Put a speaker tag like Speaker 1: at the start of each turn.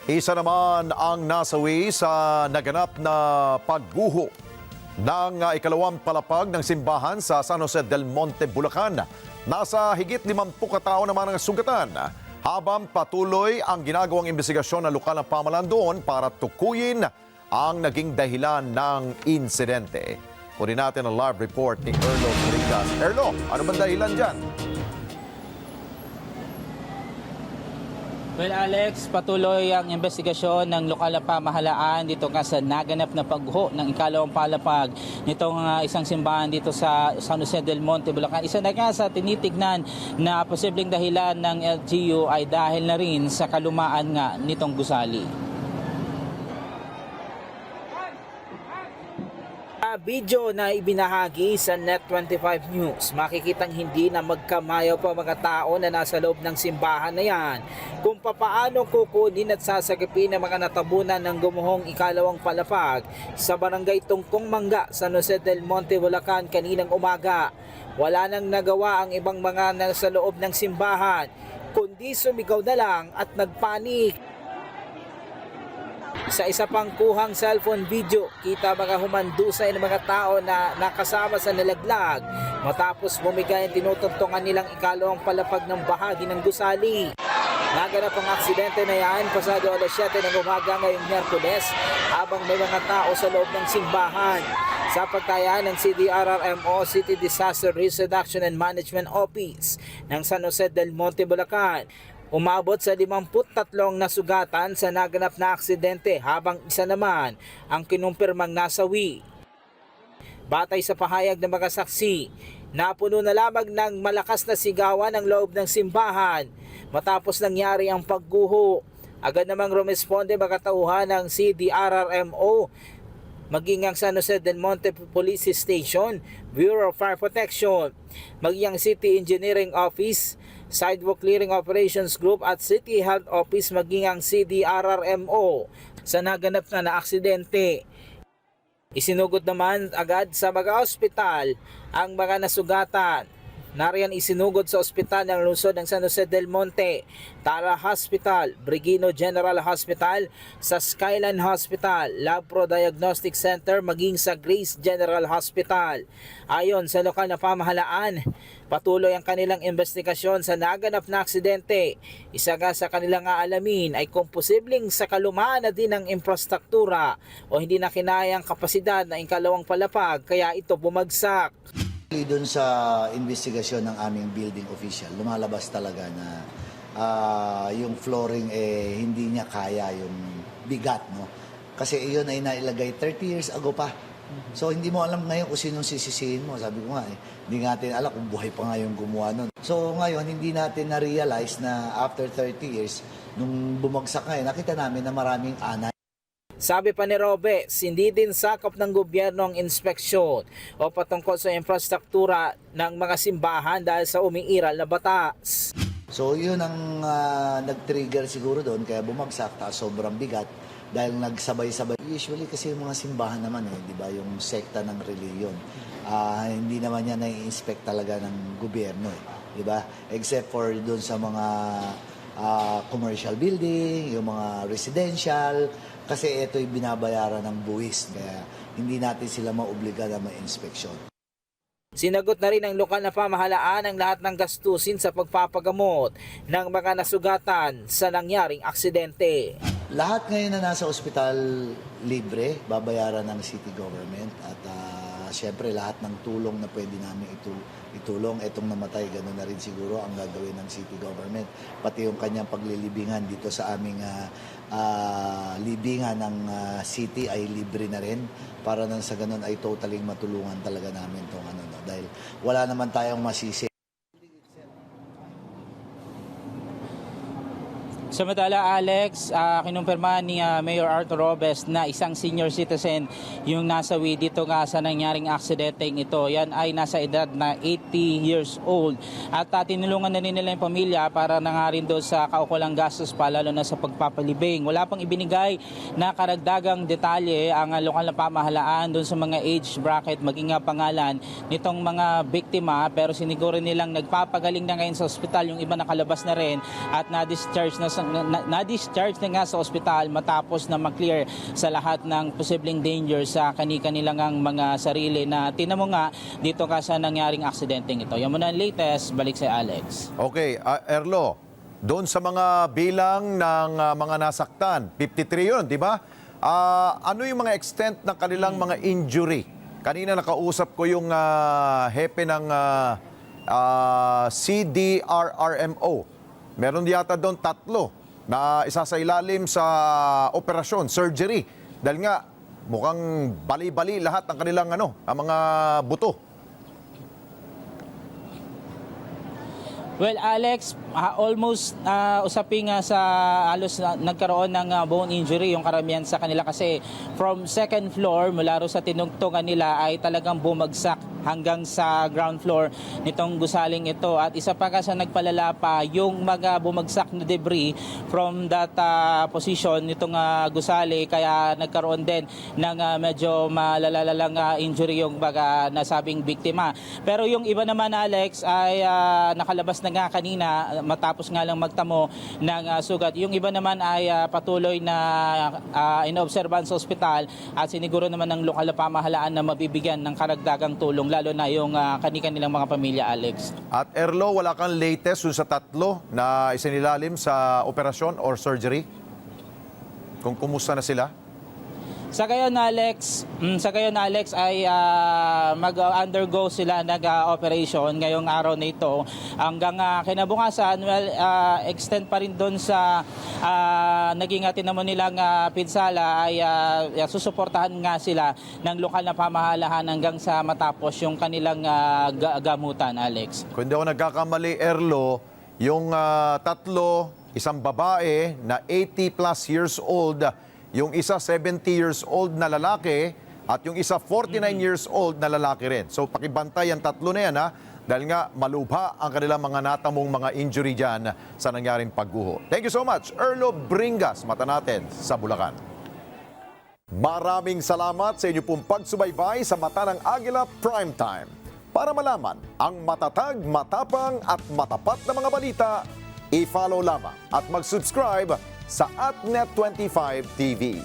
Speaker 1: Isa naman ang nasawi sa naganap na pagguho ng ikalawang palapag ng simbahan sa San Jose del Monte, Bulacan. Nasa higit 50 katao naman ang sugatan habang patuloy ang ginagawang investigasyon ng lokal na pamahalaan doon para tukuyin ang naging dahilan ng insidente. Kunin natin ang live report ni Erlo Morigas. Erlo, ano bang dahilan dyan?
Speaker 2: Well, Alex, patuloy ang investigasyon ng lokal na pamahalaan dito nga sa naganap na pagguho ng ikalawang palapag nitong isang simbahan dito sa San Jose del Monte, Bulacan. Isa na nga sa tinitignan na posibleng dahilan ng LGU ay dahil na rin sa kalumaan nga nitong gusali. Video na ibinahagi sa Net25 News, makikitang hindi na magkamayaw pa mga tao na nasa loob ng simbahan na yan kung papaano kukunin at sasagipin ng mga natabunan ng gumuhong ikalawang palapag sa barangay Tungkong Mangga, San Jose del Monte, Bulacan kaninang umaga. Wala nang nagawa ang ibang mga nasa loob ng simbahan kundi sumigaw na lang at nagpanik. Sa isa pang kuhang cellphone video, kita mga humandusay ng mga tao na nakasama sa nalaglag matapos bumigay ang tinutuntungan nilang ikalawang palapag ng bahagi ng gusali. Naganap ang aksidente na yan pasado alas 7 ng umaga ngayong Miyerkules habang may mga tao sa loob ng simbahan. Sa pagtayaan ng CDRRMO, City Disaster Risk Reduction and Management Office ng San Jose del Monte, Bulacan, umabot sa 53 nasugatan sa naganap na aksidente habang isa naman ang kinumpirmang nasawi. Batay sa pahayag ng mga saksi, napuno na lamang ng malakas na sigawan ang loob ng simbahan matapos nangyari ang pagguho. Agad namang rumesponde mga tauhan ng CDRRMO maging ang San Jose del Monte Police Station, Bureau of Fire Protection, maging ang City Engineering Office, Sidewalk Clearing Operations Group at City Health Office maging ang CDRRMO sa naganap na aksidente. Isinugod naman agad sa mga ospital ang mga nasugatan. Nariyan isinugod sa ospital ng lungsod ng San Jose del Monte, Tara Hospital, Brigino General Hospital, sa Skyline Hospital, Labpro Diagnostic Center maging sa Grace General Hospital. Ayon sa lokal na pamahalaan, patuloy ang kanilang investigasyon sa naganap na aksidente. Isa nga sa kanilang aalamin ay kung posibleng sa kalumaan na din ng infrastruktura o hindi na kinayang kapasidad ng ikalawang palapag kaya ito bumagsak.
Speaker 3: Doon sa investigasyon ng aming building official, lumalabas talaga na yung flooring hindi niya kaya yung bigat, no? Kasi iyon ay nailagay 30 years ago pa. So hindi mo alam ngayon kung sinong sisisihin mo. Sabi ko nga hindi natin alam kung buhay pa nga yung gumawa nun. So ngayon hindi natin na-realize na after 30 years, nung bumagsak ngayon, nakita namin na maraming anay.
Speaker 2: Sabi pa ni Robes, hindi din sakop ng gobyerno ang inspeksyon o patungkol sa infrastruktura ng mga simbahan dahil sa umiiral na batas.
Speaker 3: So yun ang nag-trigger siguro doon kaya bumagsak ta sobrang bigat dahil nagsabay-sabay. Usually kasi yung mga simbahan naman di ba, yung sekta ng reliyon. Hindi naman yan nai-inspect talaga ng gobyerno, di ba? Except for doon sa mga commercial building, yung mga residential, kasi ito'y binabayaran ng buwis, kaya hindi natin sila maobliga na ma-inspeksyon.
Speaker 2: Sinagot na rin ng lokal na pamahalaan ang lahat ng gastusin sa pagpapagamot ng mga nasugatan sa nangyaring aksidente.
Speaker 3: Lahat ngayon na nasa ospital libre, babayaran ng city government at syempre lahat ng tulong na pwede namin itulong. Etong namatay, gano'n na rin siguro ang gagawin ng city government. Pati yung kanyang paglilibingan dito sa aming libingan ng city ay libre na rin para nang sa ganun ay totally matulungan talaga namin itong dahil wala naman tayong masisi.
Speaker 2: Samantala, Alex, kinumpirma ni Mayor Arthur Robes na isang senior citizen yung nasawi dito nga sa nangyaring aksidenteng ito. Yan ay nasa edad na 80 years old. At tinulungan na rin nila yung pamilya para na nga rin doon sa kaukulang gastos pa, lalo na sa pagpapalibing. Wala pang ibinigay na karagdagang detalye ang lokal na pamahalaan doon sa mga age bracket, maging pangalan nitong mga biktima. Pero siniguro nilang nagpapagaling na ngayon sa ospital, yung iba nakalabas na rin at na-discharge na sa na-discharge na nga sa ospital matapos na maklear sa lahat ng posibleng danger sa kanilang mga sarili na tinamo nga dito ka sa nangyaring aksidenteng ito. Yan muna ang latest, balik sa Alex.
Speaker 1: Okay, Erlo, doon sa mga bilang ng mga nasaktan, 53 yun, di ba? Ano yung mga extent ng kanilang mga injury? Kanina nakausap ko yung hepe ng CDRRMO. Meron yata doon 3 na isa sa ilalim sa operasyon, surgery. Dahil nga, mukhang bali-bali lahat ng kanilang ang mga buto.
Speaker 2: Well, Alex, almost usaping sa halos nagkaroon ng bone injury yung karamihan sa kanila kasi from second floor mula ro sa tinungtungan nila ay talagang bumagsak hanggang sa ground floor nitong gusaling ito. At isa pa sa nagpalala pa yung mga bumagsak na debris from that position nitong gusali kaya nagkaroon din ng medyo malalalang injury yung nasabing biktima. Pero yung iba naman, Alex, ay nakalabas na nga kanina matapos nga lang magtamo ng sugat. Yung iba naman ay patuloy na inoobserbahan sa ospital at siniguro naman ng lokal na pamahalaan na mabibigyan ng karagdagang tulong lalo na yung kanilang mga pamilya, Alex.
Speaker 1: At Erlo, wala kang latest dun sa 3 na isinilalim sa operasyon or surgery? Kung kumusta na sila?
Speaker 2: Sa gayon, Alex, ay mag-undergo sila nag-operation ngayong araw na ito. Hanggang kinabukasan, extend pa rin doon sa naging tinamo nilang pinsala ay susuportahan nga sila ng lokal na pamahalaan hanggang sa matapos yung kanilang gamutan, Alex.
Speaker 1: Kung hindi ako nagkakamali, Erlo, yung 3, isang babae na 80 plus years old, yung isa 70 years old na lalaki at yung isa 49 years old na lalaki rin. So pakibantay ang 3 na yan dahil nga malubha ang kanilang mga natamong mga injury dyan sa nangyaring pagguho. Thank you so much, Erlo Bringas, mata natin sa Bulacan. Maraming salamat sa inyo pong pagsubaybay sa Mata ng Agila Primetime. Para malaman ang matatag, matapang at matapat na mga balita, i-follow lamang at mag-subscribe sa @Net25 TV.